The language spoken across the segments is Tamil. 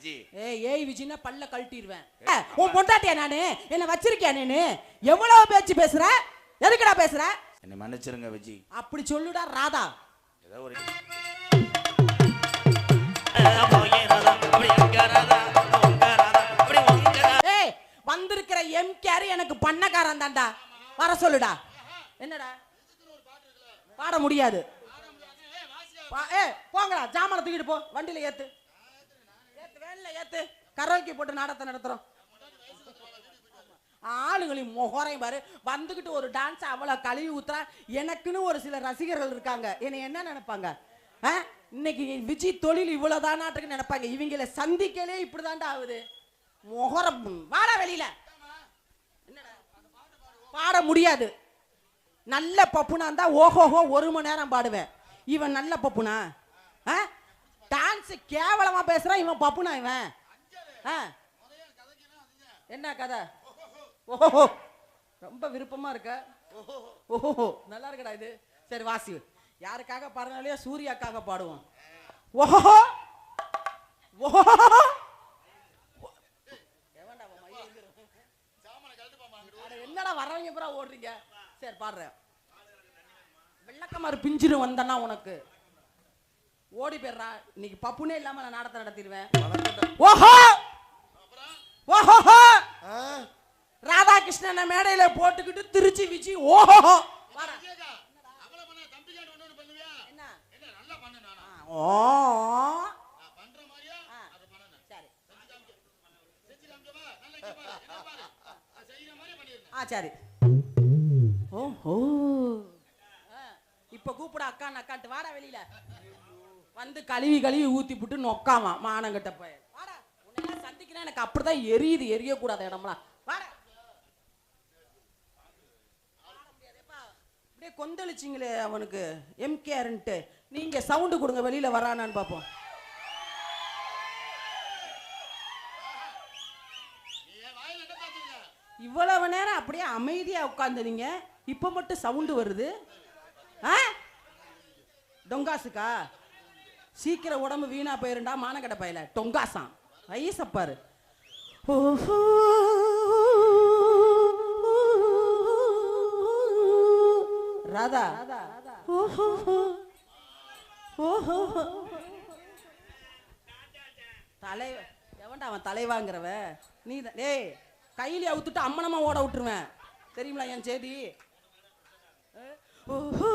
விஜி. ஏய் விஜினா பல்ல கழட்டிடுவேன். உன் பொண்டாட்டியா நானு? என்ன வச்சிருக்கியா நீனு? எவ்வளவு பேச்சு பேசுற? எதுக்குடா பேசுற? என்னை மன்னிச்சிருங்க விஜி. அப்படி சொல்லுடா ராதா. ஏதோ ஒரு ஏய் வந்திருக்கிற எம்கேர் எனக்கு பண்ணக்காரன் தான்டா. வர சொல்லுடா. என்னடா பாட முடியாது. போங்கடா ஜாமான தூக்கிட்டு போ. வண்டியில ஏத்து வேன்ல ஏத்து. கரோக்கி போட்டு நாடத்தை நடத்துறோம். ஆளுகளின் முகரையும் பாரு. வந்துகிட்டு ஒரு டான்ஸ் அவ்வளவு கழுவி ஊத்துறா. எனக்குன்னு ஒரு சில ரசிகர்கள் இருக்காங்க. என்னை என்ன நினைப்பாங்க? இன்னைக்கு விஜி தொழில் இவ்வளவுதானாட்டுக்கு நினைப்பாங்க. இவங்களை சந்திக்கலே இப்படிதான்டா ஆகுது. முகரம் வாடா வெளியில. பாட முடியாது. நல்ல பப்புனா இருந்தா ஓஹோஹோ 1 மணி நேரம் பாடுவேன். இவன் நல்ல பப்புனா? டான்ஸ் கேவலமா பேசுறான். இவன் பப்புனா? இவன் என்ன கதை? ஓஹோ ரொம்ப விருப்பமா இருக்க. ஓஹோ நல்லா இருக்கடா இது. சரி வாசி. யாருக்காக பாடுறாலையோ சூர்யாக்காக பாடுவோம். ஓஹோ ஓஹோ என்னடா வர்றவங்க பூரா ஓடுறீங்க. சரி பாடுறேன். வெள்ளக்கமாறு பிஞ்சிரு வந்தனா உனக்கு ஓடி போயிடுறா. இன்னைக்கு பப்புனே இல்லாம நான் நாடத்தை நடத்திடுவேன். ஓஹோ ஓஹோ ராதாகிருஷ்ணன் மேடையில போட்டுக்கிட்டு திருச்சி விஜி ஓஹோ சரி. ஓஹோ இப்ப கூப்பிட அக்கான் அக்கான்ட்டு வாடா வெளியில. வந்து கழுவி கழுவி ஊத்தி புட்டு நொக்காமா மானங்கிட்ட போய் வாடா. உன்னை சந்திக்கிறேன். எனக்கு அப்படிதான் எரியுது. எரியக்கூடாத இடம்லாம். வாடா. அப்படியே கொந்தளிச்சிங்களே அவனுக்கு எம்கேர்ன்ட்டு. நீங்க சவுண்டு கொடுங்க வெளியில வரானான்னு பாப்போம். இவ்வளவு நேரம் அப்படியே அமைதியா உட்கார்ந்துறீங்க. இப்ப மட்டும் சவுண்டு வருது. டொங்காசுக்கா? சீக்கிரம் உடம்பு வீணா போயிருண்டா மானக்கடை பையில. டொங்காசான் வயசப்பாரு. ஓஹோ ராதா. ஓஹோ ஓஹோ தலைவ எவன்டா அவன் தலைவாங்கிறவ நீ தான். டேய் கையில அவுத்துட்டு அம்மனமா ஓட விட்டுருவேன். தெரியுங்களா என் செய்தி? ஓஹோ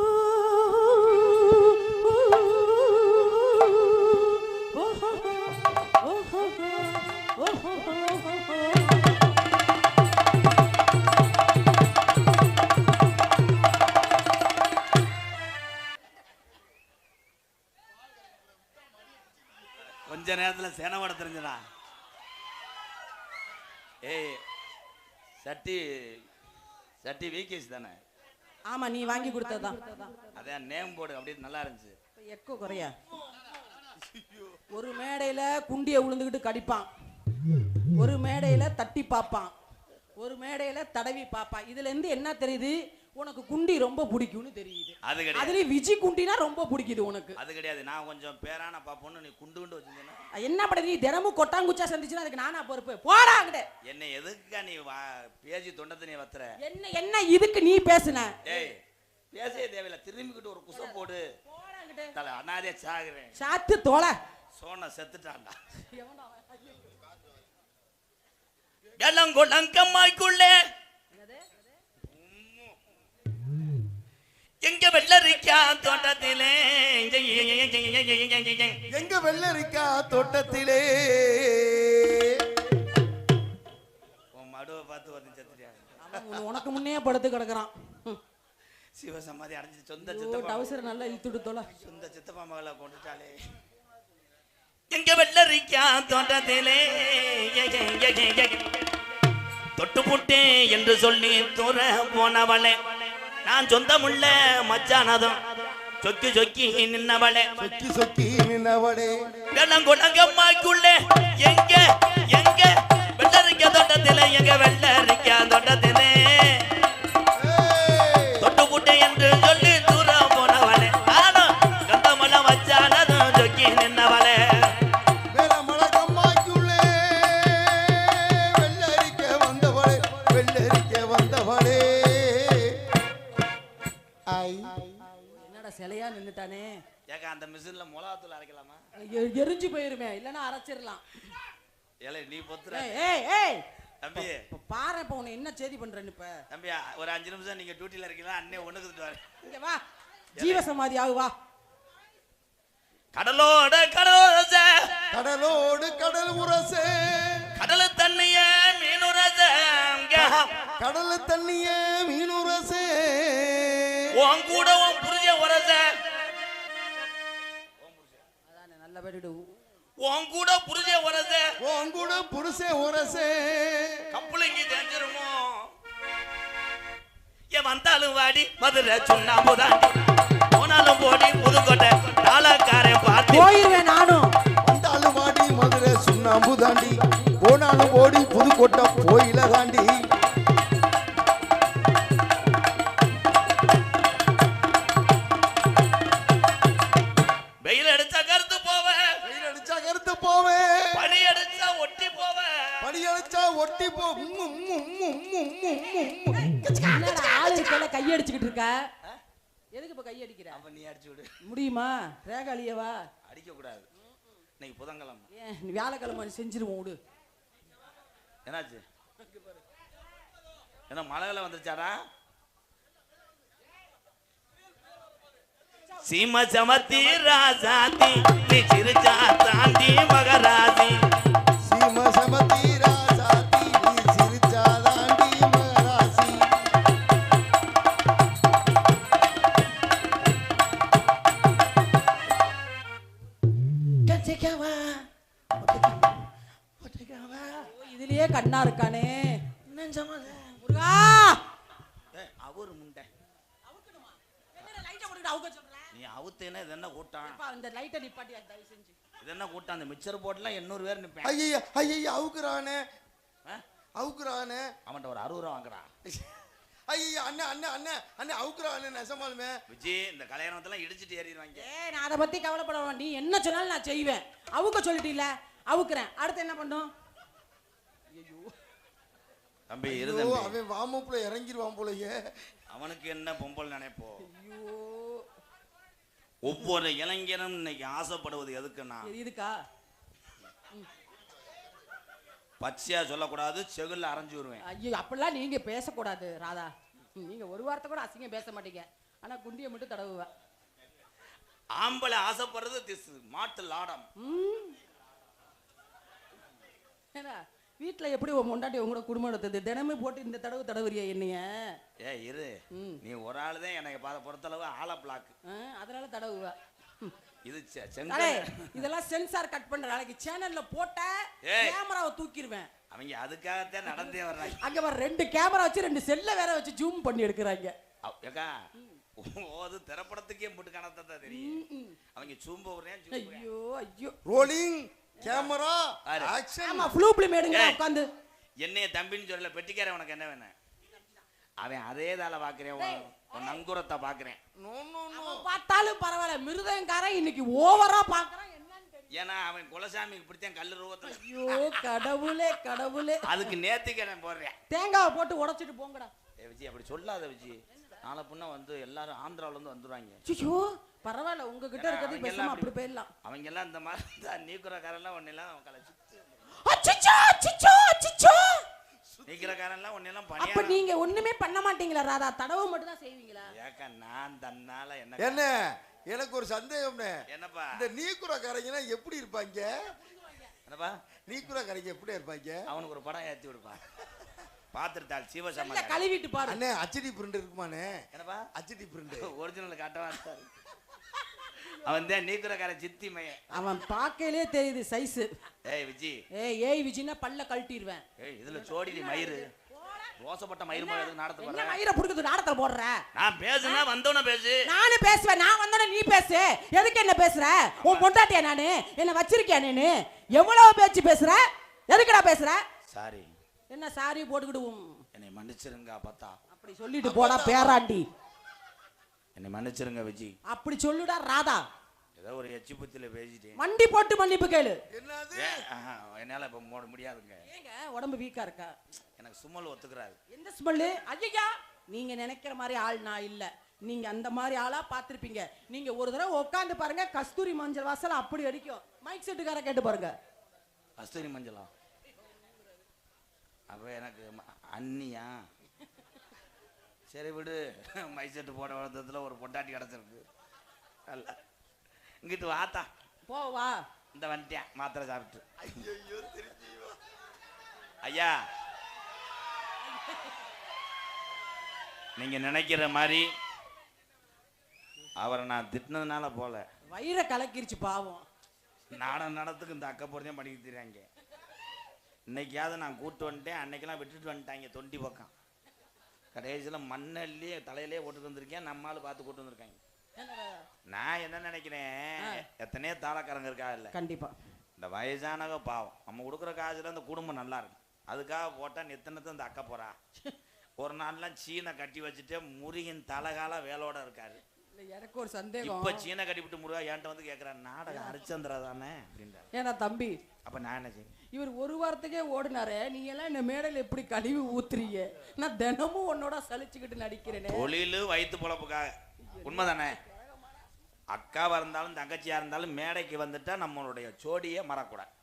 கொஞ்ச நேரத்தில் சேனவாட தெரிஞ்சதா? ஏய் சட்டி சட்டி வீகேஸ் தானே? ஆமா நீ வாங்கி கொடுத்ததான். அதான் நேம் போர்டு அப்படியே நல்லா இருந்துச்சு. எக்கோ குறையா. ஒரு மேடையில குண்டிய உளுந்துக்கிட்டு கடிப்பான். ஒரு மேடையில தட்டி பாப்பான். ஒரு மேடையில தடவி பாப்பான். இதுல இருந்து என்ன தெரியுது? உனக்கு குண்டி ரொம்ப பிடிக்கும்னு தெரியுது. அதுல விஜி குண்டினா ரொம்ப பிடிக்குது உனக்கு. அது கிடையாது. நான் கொஞ்சம் பேரான பாப்போன்னு நீ குண்டு குண்டு வச்சிருந்தேன்னா என்ன பண்ற? நீ தினமும் கொட்டாங்குச்சா சந்திச்சுனா அதுக்கு நானா பொறுப்பு? போடா அங்கடே. என்ன எதுக்கு நீ பேசி தொண்டத்தை நீ வத்துற? என்ன என்ன இதுக்கு நீ பேசுன? ஏய் பேசவே தேவையில்ல. திரும்பிக்கிட்டு ஒரு குசம் போடு. போடா அங்கடே. தல அனாதே சாகுறேன். சாத்து தோள. சோனா செத்துட்டான்டா. எல்லங்கொள்ளங்கம்மாய்க்குள்ளே எங்க வெள்ளரிக்கா தோட்டத்திலே எங்க வெள்ளரிக்கா தோட்டத்திலே மடுவை பார்த்து வந்து செத்துட்டியா? உனக்கு முன்னே படுத்து கிடக்குறான். சிவசமாதி அடைஞ்சு சொந்த சித்தப்பா டவுசர் நல்லா இழுத்துடு தோல. சொந்த சித்தப்பா மகளை கொண்டுட்டாலே. எங்க வெள்ளரிக்கா தோட்டத்திலே தொட்டு புட்டே என்று சொல்லி தூர போனவளே நான் சொந்தமுள்ள மச்சானதும் சொக்கி சொக்கி நின்னவளே சொக்கி சொக்கி நின்னவளே வெள்ளங்கொள்ளங்கம்மாய்க்குள்ளே எங்க எங்க வெள்ளரிக்கா தோட்டத்திலே எங்க வெள்ளரிக்கா தோட்டத்திலே தொட்டு புட்டே என்று சொல்லி தூர போனவளே நானும் சொந்தமுள்ள மச்சானதும் சொக்கி நின்னவளே வேலமலகம்மாய்க்குள்ளே அந்த மிஷின்ல மிளகாத்தூள் அரைக்கலாமா? எரிஞ்சு போயிருமே, இல்லைன்னா அரைச்சிடலாம். ஏலே நீ பொத்துற. ஏய் ஏய் தம்பி பாரு, இப்ப உன்னை என்ன செய்தி பண்றேன்னு. இப்ப தம்பி ஒரு 5 நிமிஷம் நீங்க டியூட்டில இருக்கீங்களா? அண்ணே ஒண்ணுக்கு வர. இங்க வா, ஜீவசமாதி ஆகு வா. கடலோட கடலோரச, கடலோடு கடல் உரசே, கடல தண்ணிய மீனுரச, கடல் தண்ணிய மீனுரசே, உன் கூட உன் புரிஞ்ச உரச. அதானே நல்ல பேடிடு. உன் கூட புரிஞ்ச உரச, உன் கூட புருஷே உரசே, கப்பலுக்கு தெரிஞ்சிருமோ? ஏன் வந்தாலும் வாடி மதுரை சுண்ணாம்பு தாண்டி, போனாலும் போடி புதுக்கோட்டை நாளக்காரன் பார்த்து போயிருவேன் நானும். வந்தாலும் வாடி மதுரை சுண்ணாம்பு தாண்டி, போனாலும் ஓடி புதுக்கோட்டை போயில தாண்டி. வெயில் அடிச்சா கருத்து போவேன், வெயில் அடிச்சா கருத்து போவேன், பனி அடிச்சா ஒட்டி போவேன், படி அடிச்சா ஒட்டி போ. என்னடா ஆளு இருக்கல கையடிச்சுக்கிட்டு இருக்க? எதுக்கு இப்ப கையடிக்கிற? அப்ப நீ அடிச்சு விடு. முடியுமா? ரேகாலியவா? அடிக்க கூடாது, இன்னைக்கு புதன்கிழமை. ஏன் நீ வியாழக்கிழமை செஞ்சிருவோம் விடு. என்னாச்சு? என்ன மழையில வந்துருச்சாடா? சீம சமத்தி ராசாத்தி, நீ சிரிச்சா தாண்டி மகராசி. சீம சமதி ராசாத்தி, நீ சிரிச்சா தாண்டி மகராசி. இதுலயே கண்ணா இருக்கானே. முருகா, அவரு முண்டை என்னடா லைட்ட போட்டுட்டு அவுக்க சொல்ற? நீ அவுத்தேன்னா இது என்ன கூட்டம்? அப்பா இந்த லைட்ட நிப்பாட்டி தயவு செஞ்சு. இது என்ன கூட்டம்? அந்த மிக்சர் போட்டுலாம் 800 பேர் நிப்பேன். ஐயா ஐயா அவுக்குறானே, அவுக்குறானே. அவன்கிட்ட ஒரு 60 ரூபா வாங்குறா. ஐயா அண்ணே அண்ணே அண்ணே அண்ணே அவுக்குறானே நெசமாலுமே. விஜய் இந்த கல்யாணத்தெல்லாம் இடிச்சிட்டு ஏறிடுவாங்க. ஏய், நான் அதை பத்தி கவலைப்பட வேண்டாம். நீ என்ன சொன்னாலும் நான் செய்வேன். அவுக்க சொல்லிட்டீல, அவுக்குறேன். அடுத்து என்ன பண்ணும்? தம்பி ஐயோ, இரு. அவன் வாமப்புல இறங்கிடுவான் போலயே. அவனுக்கு என்ன பொம்பல் நினைப்போ? ஐயோ, ஒவ்வொரு இளைஞனும் இன்னைக்கு ஆசைப்படுவது எதுக்குன்னா, இதுக்கா? பச்சையா சொல்லக்கூடாது, செகுல்ல அரைஞ்சு வருவேன். ஐயோ, அப்படிலாம் நீங்க பேசக்கூடாது ராதா. நீங்க ஒரு வார்த்தை கூட அசிங்கம் பேச மாட்டீங்க. ஆனா குண்டியை மட்டும் தடவுவ. ஆம்பளை ஆசைப்படுறது திசு மாட்டு லாடம். ஏன்னா வீட்டுல எப்படி உன் முண்டாட்டி உங்களோட குடும்பம் நடத்துது? தினமும் போட்டு இந்த தடவு தடவுறியா என்னைய? ஏ இரு, நீ ஒரு ஆள் தான் எனக்கு பொறுத்தளவு ஆள பிளாக். அதனால தடவுவ. இது இதெல்லாம் சென்சார் கட் பண்ற நாளைக்கு சேனல்ல போட்ட கேமராவை தூக்கிடுவேன். அவங்க அதுக்காகத்தான் நடந்தே வர்றாங்க. அங்க வர 2 கேமரா வச்சு 2 செல்ல வேற வச்சு ஜூம் பண்ணி எடுக்கிறாங்க. ஏக்கா ஓது திரைப்படத்துக்கே போட்டு கணத்தா தெரியும். அவங்க சூம்ப விடுறேன். ஐயோ ஐயோ, ரோலிங் கேமரா ஆக்ஷன். ஆமா, ப்ளூ ஃபிலிம் எடுங்க உட்கார்ந்து. என்னைய தம்பின்னு சொல்லல, பெட்டிக்காரன் உனக்கு என்ன வேணும்? அவன் அதே தால பாக்குறேன், உன் நங்குரத்தை பாக்குறேன். பார்த்தாலும் பரவாயில்ல, மிருதங்காரன் இன்னைக்கு ஓவரா பாக்குறான். என்னன்னு தெரியல. ஏன்னா அவன் குலசாமி இப்படித்தான் கல்லு ரூபத்துல. ஐயோ கடவுளே கடவுளே. அதுக்கு நேத்திக்கடன் போடுறேன். தேங்காவை போட்டு உடைச்சிட்டு போங்கடா. விஜய் அப்படி சொல்லாத விஜய். நாளை புண்ணா வந்து எல்லாரும் ஆந்திராவில இருந்து வந்துருவாங்க. ஐயோ பரவாயில்ல, உங்ககிட்ட இருக்கிறது பேசாம அப்படி போயிடலாம். அவங்க எல்லாம் இந்த மாதிரி தான் நீக்குறக்காரெல்லாம் ஒன்னெல்லாம் கலைச்சு. அச்சச்சோ அச்சச்சோ அச்சச்சோ. நீக்குறக்காரெல்லாம் ஒன்னெல்லாம் அப்ப பணியா. நீங்க ஒண்ணுமே பண்ண மாட்டீங்களா ராதா? தடவு மட்டும் தான் செய்வீங்களா? ஏக்கா நான் தன்னால என்ன என்ன எனக்கு ஒரு சந்தேகம்னே. என்னப்பா இந்த நீக்குறக்காரங்கன்னா எப்படி இருப்பாங்க? என்னப்பா நீக்குறக்காரங்க எப்படி இருப்பாங்க? அவனுக்கு ஒரு படம் ஏத்தி விடுப்பான். பாத்துட்டாள் சிவசம்மா கழுவிட்டு பாரு. அண்ணே ஹச்டி பிரிண்ட் இருக்குமானே? என்னப்பா ஹச்டி பிரிண்ட் ஒரிஜினல் காட்டவா? அவன் தான் நீக்குறக்காரன் சித்தி மையன். அவன் பார்க்கலே தெரியுது சைஸ். ஏய் விஜி, ஏய் விஜினா பல்ல கழட்டிடுவேன். ஏய் இதுல சோடிடி மயிறு ரோசப்பட்ட மயிறு மாதிரி எதுக்கு நாடத்தை என்ன போடுற? மயிரை புடிக்குது நாடத்துல போடுற? நான் பேசுனா வந்தவன பேசு. நானே பேசுவேன். நான் வந்தோட நீ பேசு. எதுக்கு என்ன பேசுற? உன் பொண்டாட்டியா நானு? என்ன வச்சிருக்கியா நீனு? எவ்வளவு பேச்சு பேசுற? எதுக்குடா பேசுற? சாரி. என்ன சாரி போட்டுக்கிடுவோம்? என்னை மன்னிச்சிருங்க அப்பத்தா. அப்படி சொல்லிட்டு போடா பேராண்டி. என்னை மன்னிச்சிருங்க விஜி. அப்படி சொல்லுடா ராதா. ஏதோ ஒரு எச்சி புத்தில பேசிட்டேன். வண்டி போட்டு மன்னிப்பு கேளு. என்னது? என்னால இப்ப மூட முடியாதுங்க. ஏங்க உடம்பு வீக்கா இருக்கா? எனக்கு சும்மல் ஒத்துக்கிறாரு. எந்த ஸ்மெல்லு? ஐயா நீங்க நினைக்கிற மாதிரி ஆள் நான் இல்ல. நீங்க அந்த மாதிரி ஆளா பார்த்திருப்பீங்க. நீங்க ஒரு தடவை உட்காந்து பாருங்க, கஸ்தூரி மஞ்சள் வாசல் அப்படி அடிக்கும். மைக் செட்டுக்கார கேட்டு பாருங்க. கஸ்தூரி மஞ்சளா? அப்ப எனக்கு அண்ணியா? சரி விடு, மைக் செட்டு போட வளர்த்ததுல ஒரு பொண்டாட்டி கிடச்சிருக்கு. அல்ல இங்கிட்டு வாத்தா போ வா. இந்த வந்துட்டேன் மாத்திரை சாப்பிட்டு. ஐயா நீங்க நினைக்கிற மாதிரி அவரை நான் திட்டினதுனால போல, வயிறை கலக்கிருச்சு பாவம். நடத்துக்கு இந்த அக்கா போறதையும் பண்ணிட்டு தெரியாங்க. இன்னைக்காவது நான் கூட்டு வந்துட்டேன், அன்னைக்கெல்லாம் விட்டுட்டு வந்துட்டாங்க தொண்டி பக்கம். கடைசியில் மண்ணல்லே தலையிலே போட்டுட்டு வந்திருக்கேன், நம்மளால பார்த்து கூட்டு வந்திருக்காங்க. நான் என்ன நினைக்கிறேன், எத்தனையோ தாளக்காரங்க இருக்கா இல்லை? கண்டிப்பா. இந்த வயசானவ பாவம், நம்ம கொடுக்குற காசுல அந்த குடும்பம் நல்லா இருக்கும். அதுக்காக போட்டா நித்தனத்தை இந்த அக்கா போறா. ஒரு நாள்லாம் சீனை கட்டி வச்சுட்டு முருகன் தலைகால வேலோட இருக்காரு. எனக்கு ஒரு சந்தேகம். இப்ப சீனை கட்டிவிட்டு முருகா என்கிட்ட வந்து கேட்கிறான், நாடகம் ஹரிச்சந்திரா தானே அப்படின்றாரு. ஏன்னா தம்பி, அப்ப நான் என்ன செய்ய? இவர் ஒரு வாரத்துக்கே ஓடினாரு. நீங்க எல்லாம் இந்த மேடையில் எப்படி கழிவு ஊத்துறீங்க? நான் தினமும் உன்னோட சலிச்சுக்கிட்டு நடிக்கிறேன். தொழிலு வயிற்று பொழப்புக்காக. உண்மைதானே? அக்காவா இருந்தாலும் தங்கச்சியா இருந்தாலும் மேடைக்கு வந்துட்டா நம்மளுடைய ஜோடியே மறக்கூடாது.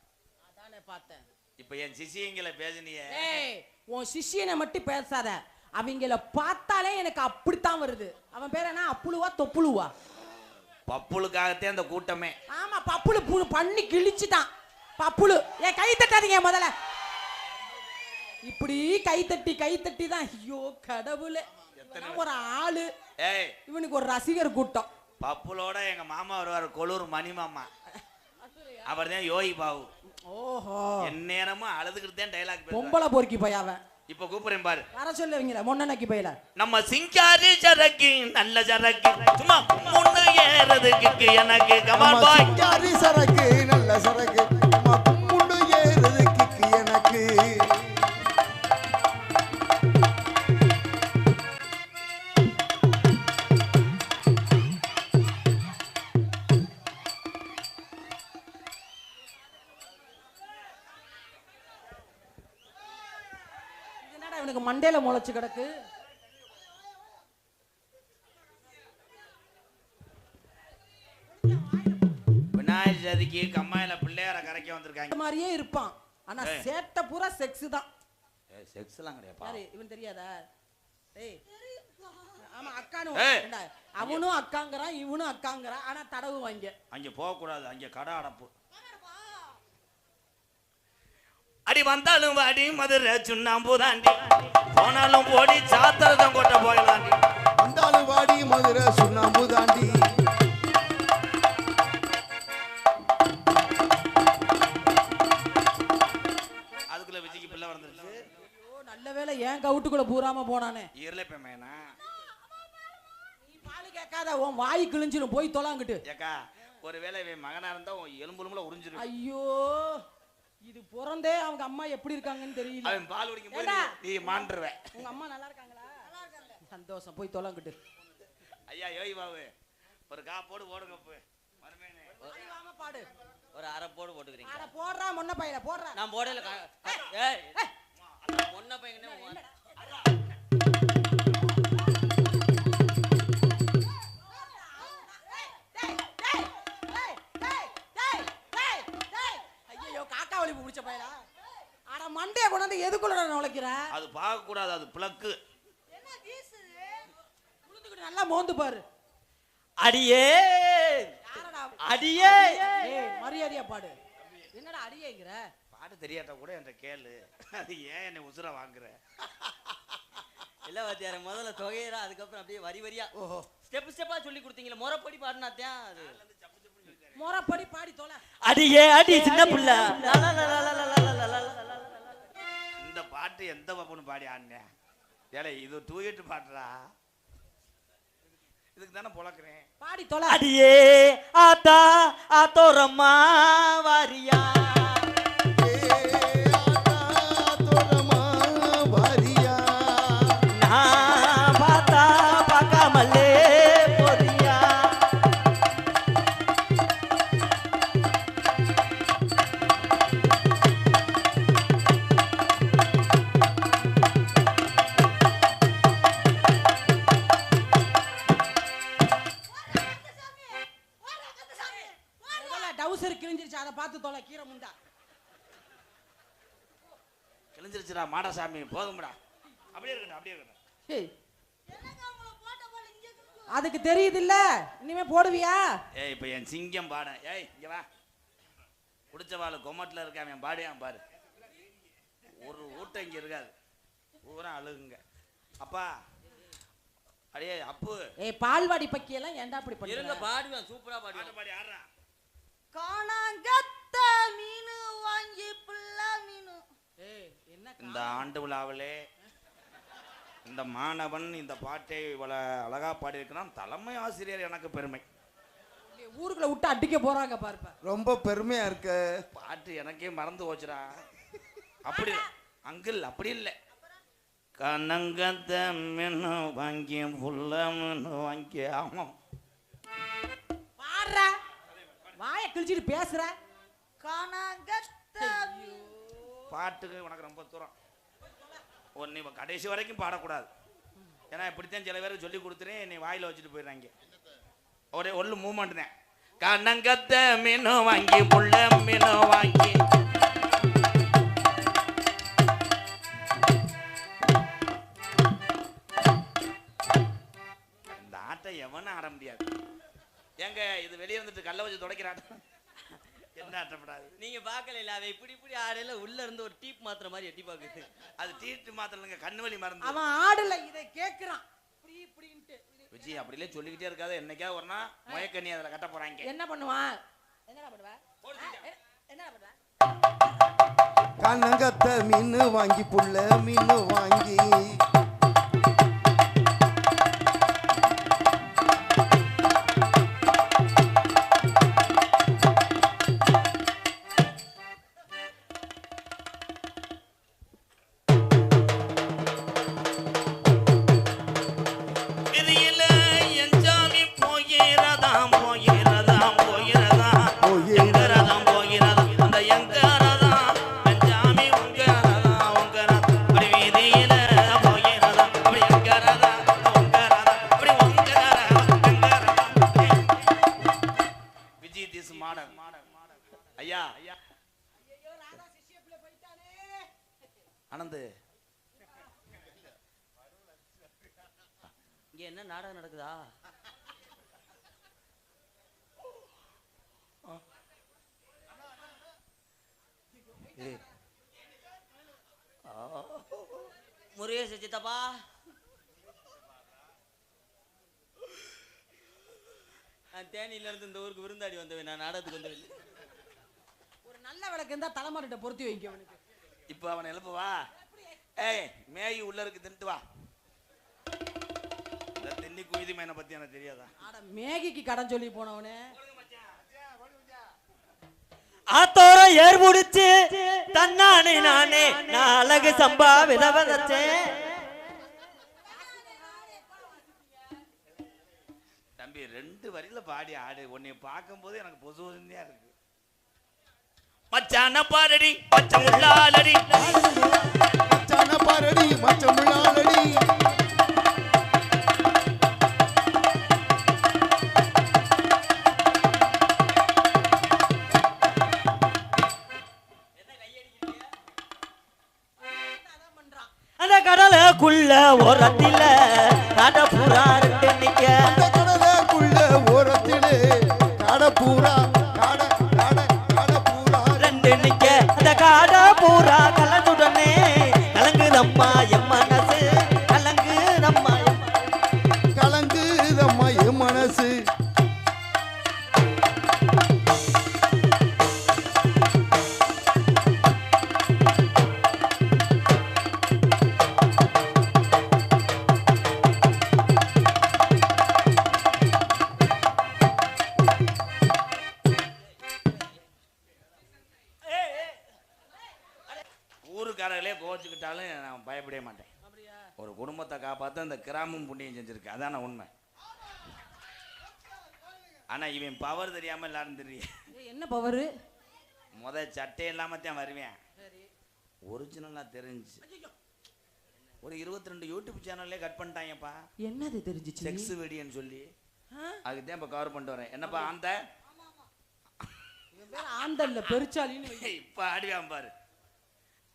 அதானே பார்த்தேன். இப்ப என் சிசியங்களை பேசினியே, உன் சிஷியனை மட்டும் பேசாத. அவங்கள பார்த்தாலே எனக்கு அப்படித்தான் வருது. அவன் பேர் என்ன? அப்புளுவா தொப்புளுவா? பப்புளுக்காகத்தே அந்த கூட்டமே. ஆமா, பப்புளு பண்ணி கிழிச்சுட்டான். பப்புளு ஏன் கை தட்டாதீங்க முதல்ல. இப்படி கை தட்டி தான். ஐயோ கடவுளே, ஒரு ஆளு. இவனுக்கு ஒரு ரசிகர் கூட்டம். பப்புலோட எங்க மாமா வருவார், கொலூர் மணி மாமா. அவர் தான் யோகி பாபு. ஓஹோ, எந்நேரமும் அழுதுகிட்டு தான் டைலாக். பொம்பளை பொறுக்கி போய் அவன். இப்ப கூப்பிடுறேன் பாரு. வர சொல்லுவீங்களா மொன்னனைக்கு போயில? நம்ம சிங்காரி சரக்கு நல்ல சரக்கு, சும்மா முன்னு ஏறதுக்கு எனக்கு கமான் பாய். சிங்காரி சரக்கு நல்ல சரக்கு, சும்மா முன்னு ஏறதுக்கு எனக்கு. இவனுக்கு மண்டையில முளைச்சு கிடக்கு. விநாயகர் சதுர்த்திக்கு கம்மாயில பிள்ளையார கரைக்க வந்திருக்காங்க. இந்த மாதிரியே இருப்பான். ஆனா சேட்ட பூரா செக்ஸ் தான். செக்ஸ்லாம் கிடையாது. யாரு இவன் தெரியாதா? டேய் ஆமா, அக்கானும் அவனும் அக்காங்கறான், இவனும் அக்காங்கறான். ஆனா தடவு வாங்க. அங்க போக கூடாது, அங்க கடை அடப்பு. அடி வந்தாலும் வாடி மதுரை சுண்ணாம்பு தாண்டி, போனாலும் போடி சாத்திரதம் கொட்ட போயிடலாண்டி. வந்தாலும் வாடி மதுரை சுண்ணாம்பு தாண்டி. அதுக்குள்ள விஜய்க்கு பிள்ளை வந்துருச்சு. நல்ல வேளை ஏன் கவுட்டுக்குள்ள பூராம போனானே. ஈரலே பேமேனா நீ பாலு கேட்காத, உன் வாய் கிழிஞ்சிரும். போய் தொலாங்கிட்டு. ஏக்கா ஒருவேளை இவன் மகனா இருந்தா எலும்புலும்புல உறிஞ்சிரும். ஐயோ, இது பிறந்தே அவங்க அம்மா எப்படி இருக்காங்கன்னு தெரியல. அவன் பால் குடிக்கும் போது நீ மாண்டுருவே. உங்க அம்மா நல்லா இருக்காங்களா? நல்லா இருக்காங்க. சந்தோஷம், போய் தொலைங்கிட்டு. ஐயா யோகி பாபு ஒரு போடு போடுங்க போய். மறுமேனே வாமா பாடு. ஒரு அரை போடு போட்டுக்கிறீங்க. அரை போடுறா மொன்ன பையில போடுறா. நான் போடல. ஏய் மொன்ன பையனே மண்டைய கொண்டாந்து எதுக்குள்ள நுழைக்கிற? அது பார்க்க கூடாது, அது பிளக்கு. என்ன வீசுது? குளுந்துக்கிட்டு நல்லா மோந்து பாரு. அடியே அடியே, ஏய் மரியாதையா பாடு. என்னடா அடியேங்கற? பாடு தெரியாட்ட கூட என்ற கேளு. அது ஏன் என்ன உசுர வாங்குற? இல்ல வாத்தியார, முதல்ல தொகையறா, அதுக்கப்புறம் அப்படியே வரி வரியா ஸ்டெப் ஸ்டெப்பா சொல்லி கொடுத்தீங்களா? முறைப்படி பாடுனாத்தான் அது. முறைப்படி பாடி தொலை. அடியே அடி சின்ன புள்ள. இந்த பாட்டு எந்த பாப்புன்னு பாடி ஆடின? ஏலே இது தூக்கிட்டு பாடுறா, இதுக்கு தானே பொழக்கிறேன். பாடி தொலை. அடியே ஆத்தா ஆத்தோரம்மா வாரியா, நான் பார்த்தா பார்க்காமலே போறியா. தெரிஞ்சிருச்சுடா மாடசாமி போதும்டா. அப்படியே இருக்கட்டும் அப்படியே இருக்கட்டும். ஏய், அதுக்கு தெரியுது இல்ல, இனிமே போடுவியா? ஏய் இப்போ என் சிங்கம் பாட. ஏய் இங்க வா. குடிச்சவாள் கொமட்டில் இருக்கான் அவன் பாடியான் பாரு. ஒரு ஊட்டம் இங்கே இருக்காது, பூரா அழுகுங்க. அப்பா அடே அப்பு. ஏய் பால்வாடி பக்கியெல்லாம் ஏன்டா அப்படி இருங்க பண்ற? பாடுவேன், சூப்பரா பாடுவேன். பாடி ஆடுறா. காணாங்கத்த மீனு வாங்கி புல்லா மீனு. ஏய் என்ன இந்த ஆண்டு விழாவிலே இந்த மாணவன் இந்த பாட்டை இவ்வளோ அழகா பாடியிருக்கிறான். தலைமை ஆசிரியர் எனக்கு பெருமை. ஊருக்குள்ள விட்டு அடிக்க போறாங்க பாருப்பா. ரொம்ப பெருமையா இருக்கு. பாட்டு எனக்கே மறந்து போச்சுடா. அப்படி அங்கிள் அப்படி இல்லை. கனங்கத்த மீன் வாங்கி புல்ல மீன் வாங்கி. ஆமாம் பாடுற வாய கிழிச்சிட்டு பேசுற. காணாங்கத்த பாட்டுக்கு உனக்கு ரொம்ப தூரம். நீ கடைசி வரைக்கும் பாடக்கூடாது. ஏன்னா இப்படித்தான் சில பேருக்கு சொல்லி கொடுத்துறேன், நீ வாயில வச்சுட்டு போயிடுறாங்க. ஒரே ஒல்லு மூமெண்ட் தான். கனங்கத்த மீன் வாங்கி புள்ள மீன் வாங்கி. இந்த ஆட்டை எவனும் ஆட முடியாது. ஏங்க இது வெளியே வந்துட்டு கல்ல வச்சு துடைக்கிற ஆட்டம். என்ன ஆட்டப்படாது. நீங்க பாக்கல இல்ல, அவன் இப்படி இப்படி ஆடையில உள்ள இருந்து ஒரு டீப் மாத்திர மாதிரி எட்டி பாக்குது. அது டீட்டு மாத்திரங்க, கண்ணு வலி மறந்து. அவன் ஆடல, இதை கேக்குறான். இப்படி இப்படின்ட்டு விஜய் அப்படியே சொல்லிக்கிட்டே இருக்காது. என்னைக்கா ஒரு நாள் முயக்கண்ணி அதில் கட்ட போறாங்க. என்ன பண்ணுவான்? என்னடா பண்ணுவ? என்னடா பண்ணுவ? கண்ணங்கத்த மீன் வாங்கி புள்ள மீன் வாங்கி. ஐயா ஆனந்த், இங்க என்ன நாடகம் நடக்குதா? முருகேச சித்தப்பா, நான் தேனியில இருந்து இந்த ஊருக்கு விருந்தாடி வந்தவன். நான் நாடகத்துக்கு வந்தவன். ஒரு நல்ல விளக்கு இருந்தா தலைமாரிட்ட பொருத்தி வைக்க அவனுக்கு. இப்போ அவனை எழுப்புவா. ஏய் மேகி உள்ள இருக்கு, தின்ட்டு வா. இந்த தென்னி குயிதி மேனை பத்தி எனக்கு தெரியாதா? ஆட மேகிக்கு கடன் சொல்லி போனவனே. ஆத்தோர ஏர் முடிச்சு தன்னானே நானே நான் அழகு சம்பா விதவதச்சேன். தம்பி 2 வரியில பாடி ஆடு. உன்னை பார்க்கும் போது எனக்கு பொசுவா இருக்கு. மச்சான பாரடி மச்சம் உள்ளாலடி, மச்சான பாரடி மச்சம் உள்ளாலடி. அந்த கடலுக்குள்ள ஓரத்தில கடப்புறா ரெண்டு நிக்க. அந்த கடலுக்குள்ள ஓரத்திலே கடப்பூரா கடப்பூரா ரெண்டு நிக்க. அந்த கடப்புறா கலந்துடனே கலங்குதம்மா என் மனசு, கலங்குதம்மா கலங்குதம்மா என் மனசு. ஊருக்காரர்களே கோச்சுக்கிட்டாலும் நான் பயப்படவே மாட்டேன். ஒரு குடும்பத்தை காப்பாற்ற இந்த கிராமம் புண்ணியம் செஞ்சிருக்கு, அதான உண்மை. ஆனா இவன் பவர் தெரியாம எல்லாரும் தெரியும். என்ன பவரு? சட்டை இல்லாம தான் வருவேன். ஒரிஜினலா தெரிஞ்சு ஒரு 22 யூடியூப் சேனல்லே கட் பண்ணிட்டாங்கப்பா. என்னது தெரிஞ்சிச்சு? செக்ஸ் வீடியோன்னு சொல்லி அதுக்கு தான் இப்ப கவர் பண்ணிட்டு வரேன். என்னப்பா அந்த ஆந்தல்ல பெருச்சாலின்னு இப்ப ஆடுவான் பாரு.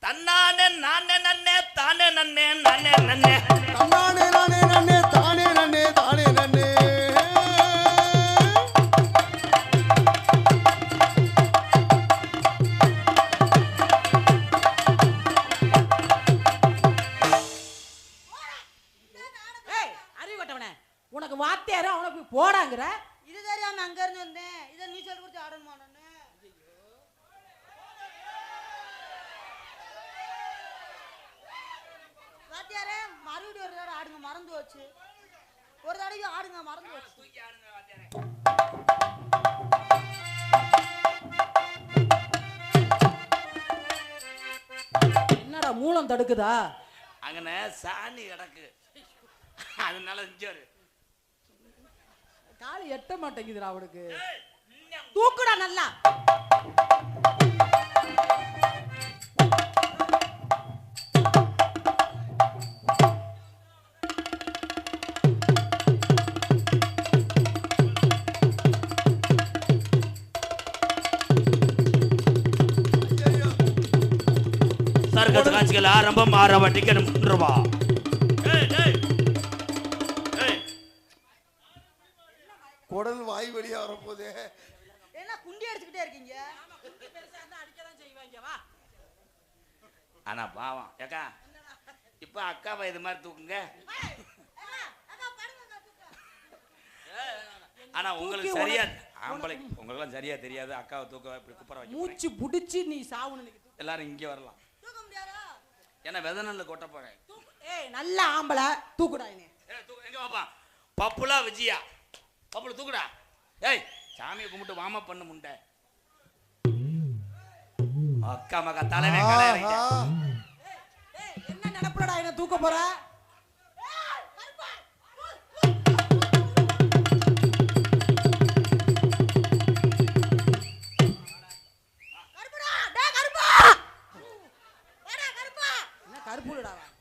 தன்னானே நானே நன்னே தானே நன்னே நானே நன்னே தன்னானே நானே நன்னே தானே நன்னே தானே நன்னே. ஏய் அறிவட்டவனே, உனக்கு வாத்தியாரு அவனுக்கு போய் போடாங்கிற. இது தெரியாம அங்க இருந்து வந்தேன். இதை நீ சொல்லி கொடுத்து ஆடணுமா நானு? வாத்தியாரே மறுபடியும் ஒரு தடவை ஆடுங்க, மறந்து வச்சு. ஒரு தடவை ஆடுங்க, மறந்து வச்சு. என்னடா மூலம் தடுக்குதா? அங்கன சாணி கிடக்கு, அதனால செஞ்சாரு. காலி எட்ட மாட்டேங்குதுடா அவனுக்கு. தூக்குடா நல்லா. சர்க்கஸ் காட்சிகள் ஆரம்பம். ஆரம்ப டிக்கெட் 3 ரூபா. குடல் வாய் வழியா வரப்போதே. என்ன குண்டி அடிச்சுக்கிட்டே இருக்கீங்க? ஆனா பாவம் ஏக்கா, இப்ப அக்காவை இது மாதிரி தூக்குங்க. ஆனா உங்களுக்கு சரியா ஆம்பளை உங்களுக்கு சரியா தெரியாது. அக்காவை தூக்க இப்படி குப்பர வைக்க மூச்சு புடிச்சு நீ சாவுன்னு. எல்லாரும் இங்க வரலாம். தூக்க முடியாதா? ஏன்னா வெதனல்ல கொட்ட போறேன். ஏய் நல்ல ஆம்பளை தூக்குடா நீ. எங்க பாப்பா பப்புலா விஜயா பப்புல தூக்குடா. ஏய் சாமியை கும்பிட்டு வாம பண்ணு முண்டை. அக்கா மகா தலைவே கலையறீங்க. ஏய் என்ன நினைப்புலடா என்ன தூக்க போற?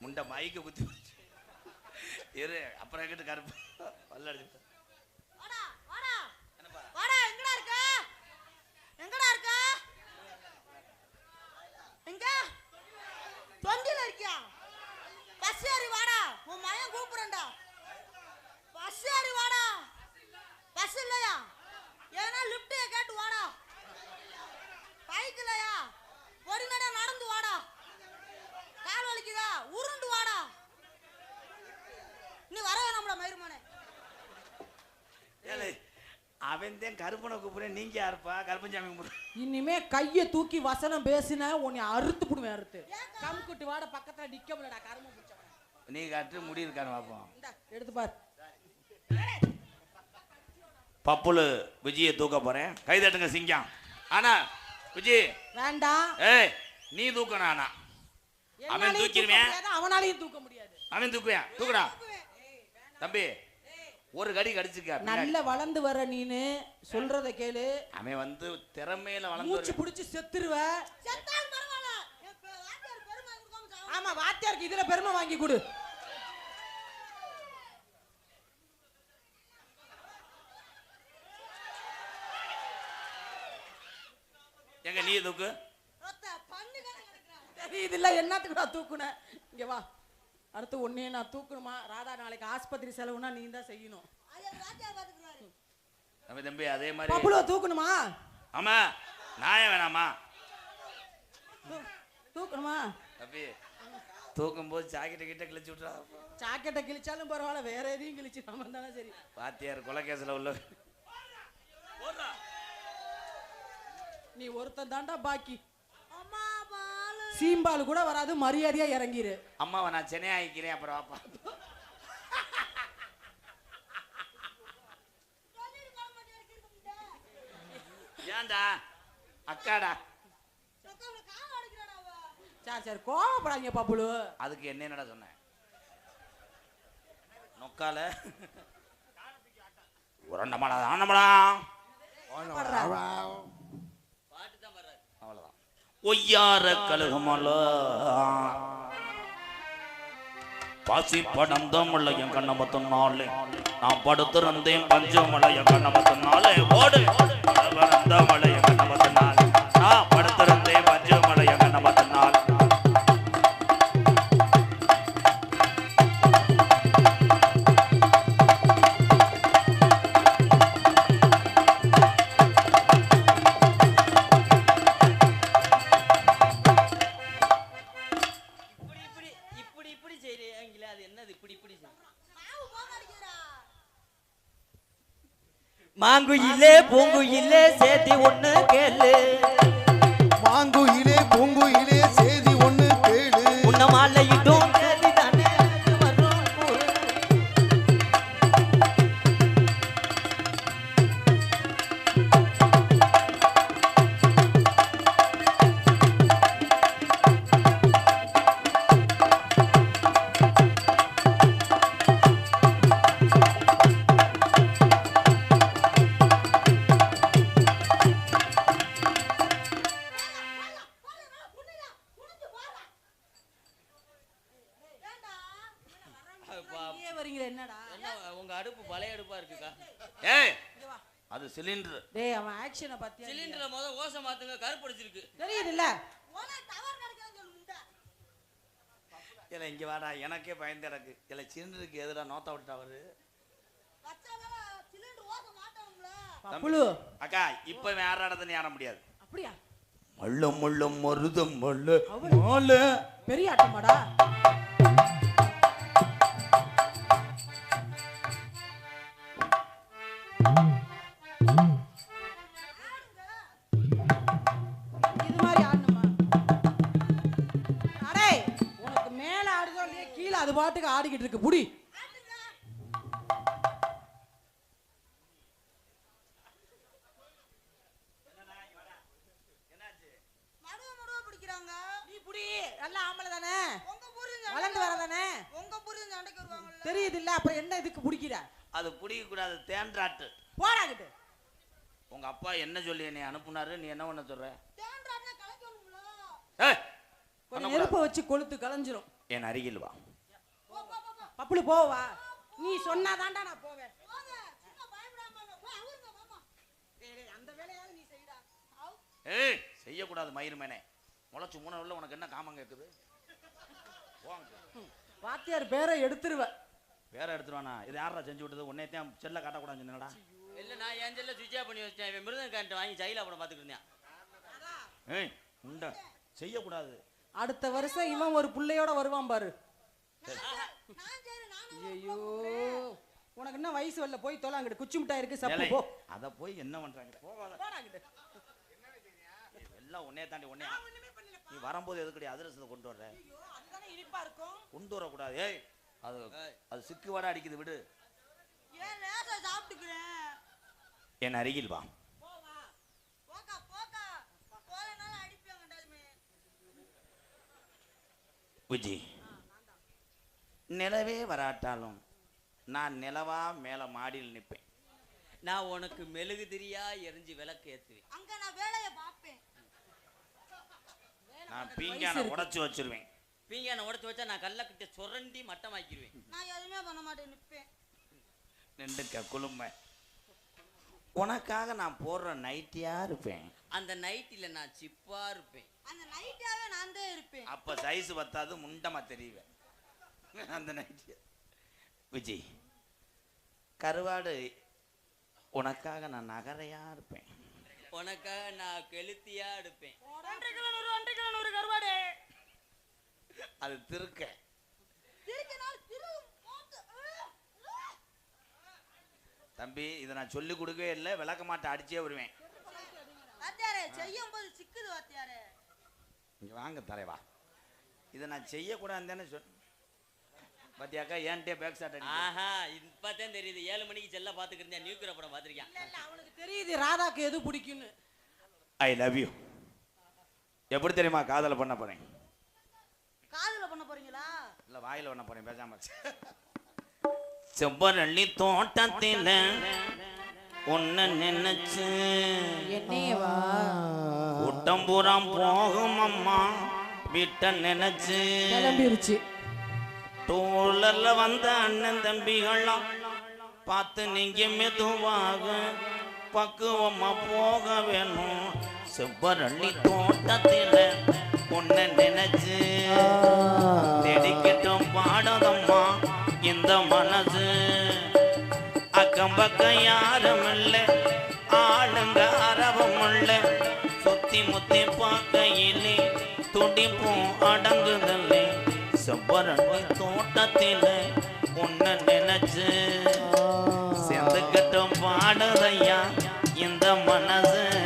முண்டை மைக்க குத்தி இரு, அப்புறம் எங்கிட்ட கருப்பு பல்லடிச்சு. வாடா வாடா வாடா. எங்கடா இருக்க? எங்கடா இருக்க? எங்க தொண்டில இருக்கியா? பஸ் ஏறி வாடா, உன் மகன் கூப்பிடுறேன்டா. பஸ் ஏறி வாடா. பஸ் இல்லையா? ஏன்னா லிப்ட் கேட்டு வாடா. பைக் இல்லையா? ஒரு நட நடந்து வாடா. கால் வலிக்குதா? உருண்டு வாடா. நீ வர வேணாம்டா மயிருமானே. ஏலே அவன் தான் கருப்பனை கூப்பிடுறேன். நீங்க யாருப்பா? கருப்பஞ்சாமி கூப்பிடுறேன். இனிமே கைய தூக்கி வசனம் பேசின உன்னை அறுத்து புடுவேன். அறுத்து கம்குட்டி வாட பக்கத்துல நிக்க முடியலடா கரும பிடிச்சவன. நீ கட்டு முடி இருக்கான்னு பாப்போம். இந்தா எடுத்து பார். பப்புலு விஜயை தூக்க போறேன். கை தட்டுங்க சிங்கம். ஆனா விஜய் வேண்டாம். ஏய் நீ தூக்கணும். ஆனா அவன் தூக்கிடுவேன். அவனாலையும் தூக்க முடியாது. அவன் தூக்குவேன். தூக்குடா தம்பி. ஒரு கடி கடிச்சுக்க. நல்ல வளர்ந்து வர நீனு சொல்றத கேளு. அவன் வந்து திறமையில வளர்ந்து மூச்சு புடிச்சு செத்துருவ. செத்தாலும் பரவாயில்ல. வாத்தியார் பெருமை கொடுக்காம சாவு. ஆமா வாத்தியாருக்கு இதுல பெருமை வாங்கி கொடு. எங்க நீ தூக்கு. ஒத்த பண்ணு கிடக்குறான். தெரியுது இல்ல என்னத்துக்குடா தூக்குன. இங்க வா. அடுத்து ஒன்னே நான் தூக்கணுமா? ராதா நாளைக்கு ஆஸ்பத்திரி செலவுனா நீ தான் செய்யணும். அது வாத்தியார் பாத்துக்கிறாரு. தம்பி தம்பி அதே மாதிரி. பப்புலுவ தூக்கணுமா? ஆமா நாயம் வேணாமா? தூக்கணுமா? தம்பி தூக்கும் போது ஜாக்கெட்டை கிட்ட கிழிச்சு விட்டுறா. ஜாக்கெட்டை கிழிச்சாலும் பரவாயில்ல, வேற எதையும் கிழிச்சு நம்ம தானே சரி. வாத்தியார் கொலைகேசில் உள்ள நீ ஒருத்தன் தாண்டா பாக்கி. அம்மா பாலு. சீம்பால் கூட வராது, மரியாதையா இறங்கிரு. அம்மாவை நான் சென்னை ஆகிக்கிறேன். அப்புறம் வாப்பா. ஏன்டா அக்காடா. சரி சரி கோவப்படாதீங்க பப்புலு. அதுக்கு என்னடா சொன்னேன்? நொக்கால உரண்டமாடா ஆனமாடா. அவ்வளவுதான். ஒய்யார கழுகுமல பாசி படந்தமலையும் கண்ணமத்தனாலே நான் படுத்திருந்தேன் பஞ்சமலையும் கண்ணமத்தனாலே ஓடு படந்தமலையும் கண்ணமத்தனாலே நான் படுத்திருந்தேன் பஞ்சமலையும் கண்ணமத்தனால் மாங்குயிலே பூங்குயிலே சேதி ஒண்ணு கேளு மாங்குயிலே பூங்குயிலே செய்தி ஒண்ணு கேளு உன்ன மாலையிட்டும் சேதி தானே வரும் நீயே வரீங்களே என்னடா என்ன உங்க அடுப்பு பழைய அடுப்பா இருக்குக்கா ஏய் அது சிலிண்டர். டேய் அவன் ஆக்ஷனை பாத்தியா சிலிண்டர்ல முத ஓசை மாத்துங்க கருப்பு அடிச்சிருக்கு தெரியுதுல்ல ஓனா டவர் நடக்குதுன்னு சொல்லுங்க இல்லை இங்கே வாடா, எனக்கே பயந்து எனக்கு. இல்லை சிலிண்டருக்கு எதிராக நோத்த விட்டா அவரு. வச்சாவே சிலிண்டர் ஓச மாட்டானுங்களா பப்புலு அக்கா இப்போ வேற இடத்துல ஏற முடியாது. அப்படியா மள்ள மள்ள மருதம் மள்ள அவரு மாலை பெரிய ஆட்டமாடா இது மாதிரி ஆடணுமா அடே உனக்கு மேல ஆடுதோ இல்லையா கீழே அது பாட்டுக்கு ஆடிக்கிட்டு இருக்கு புடி மடுவ பிடிக்கிறாங்க நீ புடி நல்ல ஆம்பளை தானே உங்க புரிஞ்சு வளர்ந்து வரதானே உங்க புரிஞ்சு சண்டைக்கு வருவாங்கல்ல தெரியுது இல்ல அப்புறம் என்ன இதுக்கு பிடிக்கிற அது பிடிக்கக்கூடாது, தேன்றாட்டு. போடாக்கிட்டு உங்க அப்பா என்ன சொல்லி என்னை அனுப்புனாரு, நீ என்ன பண்ண சொல்ற? தேன்றாட்னா கலக்கணுங்களா ஏய், கொஞ்சம் நெருப்பை வச்சு கொளுத்து கலைஞ்சிரும் என் அருகில் வா. பப்புளு போவா நீ சொன்னாதான்டா நான் போவேன் போங்க சும்மா பயப்படாம போங்க போய் அவருங்க மாமா அந்த வேலையாவது நீ செய்டா ஏய், செய்யக்கூடாது மயிர்மேனே. முளைச்சு 3 உள்ள உனக்கு என்ன காமம் கேட்குது? போங்க. வாத்தியார் பேரை எடுத்துருவ வேற எடுத்துருவானா? இது யாரா செஞ்சு விட்டது? உன்னையத்தையும் செல்ல காட்டக்கூடாதுன்னு சொன்னடா. இல்ல நான் என் செல்ல சுவிட்ச் ஆஃப் பண்ணி வச்சேன் இவன் மிருதம் கரண்ட் வாங்கி ஜெயில படம் பார்த்துட்டு இருந்தேன் ஏய் உண்ட செய்யக்கூடாது. அடுத்த வருஷம் இவன் ஒரு புள்ளையோட வருவான் பாரு நான் சரி நானும் ஐயோ உனக்கு என்ன வயசு வரல போய் தொலாங்கிட்டு குச்சி மிட்டாய் இருக்கு சப்பு ஏலே, போ அத போய் என்ன பண்றாங்க? போகாத. போடாங்கிட்டு எல்லாம் உன்னைய தாண்டி உன்னைய. நீ வரும்போது எதுக்கடி அதிரசத்தை கொண்டு வர்ற? ஐயோ அதுதானே இனிப்பா இருக்கும் கொண்டு வரக்கூடாது. ஏய் அது அது சிக்கு வடை அடிக்குது, விடு. ஏன் லேசா சாப்பிட்டுக்கிறேன் என் அருகில் வா. போக்கா போக்கா போறனால அடிப்பாங்க டைமே விஜி, நிலவே வராட்டாலும் நான் நிலவா மேல மாடியில் நிற்பேன். நான் உனக்கு மெழுகு திரியா எரிஞ்சு விளக்கு ஏத்துவேன் அங்க நான் வேலையை பார்ப்பேன் நான் பீங்கான உடைச்சு வச்சிருவேன். பீங்கான உடைச்சு வச்சா நான் கல்லக்கிட்ட சுரண்டி மட்டமாக்கிடுவேன் நான் எதுவுமே பண்ண மாட்டேன் நிப்பேன் நின்றுக்க குளுமை. உனக்காக நான் போடுற நைட்டியா இருப்பேன். அந்த நைட்டில நான் சிப்பா இருப்பேன் அந்த நைட்டாவே நான் தான் இருப்பேன் அப்ப சைஸ் பத்தாது, முண்டமா தெரியுவேன் அந்த நைட்டியா. விஜய், கருவாடு உனக்காக நான் நகரையா இருப்பேன். உனக்காக நான் கெளுத்தியா எடுப்பேன் 1.5 கிலோ 100 கருவாடு அது திருக்க. திருக்கினால் திரு போத்து தம்பி, இதை நான் சொல்லி கொடுக்கவே இல்லை, விளக்க மாட்டை அடிச்சே வருவேன். வாத்தியாரே செய்யும் போது சிக்குது வாத்தியாரே இங்க வாங்க தலைவா. இதை நான் செய்யக்கூடாதுன்னு சொல். பாத்தியாக்கா ஏன்ட்டே பேக் ஷாட் அடி. ஆஹா இப்பதான் தெரியுது 7 மணிக்கு செல்ல பாத்துக்கிட்டு இருந்தேன் நியூக்கிற படம் பாத்திருக்கேன் இல்ல அவனுக்கு தெரியுது ராதாக்கு எது பிடிக்கும்னு ஐ லவ் யூ. எப்படி தெரியுமா காதல பண்ண போறேன்? காதுல பண்ண போறீங்களா இல்ல வாயில பண்ண போறேன், பேசாம. செவ்வரளி தோட்டத்தில உன்னை நினைச்சு என்னேவா கூட்டம்புறம் போகும் அம்மா விட்ட நினைச்சு கிளம்பிருச்சு டூலர்ல வந்த அண்ணன் தம்பிகள்லாம் பார்த்து நீங்க மெதுவாக பக்குவமா போக வேணும். செவ்வரளி தோட்டத்தில உன்னை நினைச்சு தேடிக்கிட்டும் பாடதம்மா இந்த மனசு. அக்கம் பக்கம் யாரும் இல்லை, ஆளுங்க அரவம் இல்லை, சுத்தி முத்தி பார்க்கையிலே துடிப்பும் அடங்குதல்லே. செவ்வரளி தோட்டத்தில உன்னை நினைச்சு சேர்ந்துக்கிட்டும் பாடுத மறக்குதையா இந்த மனசு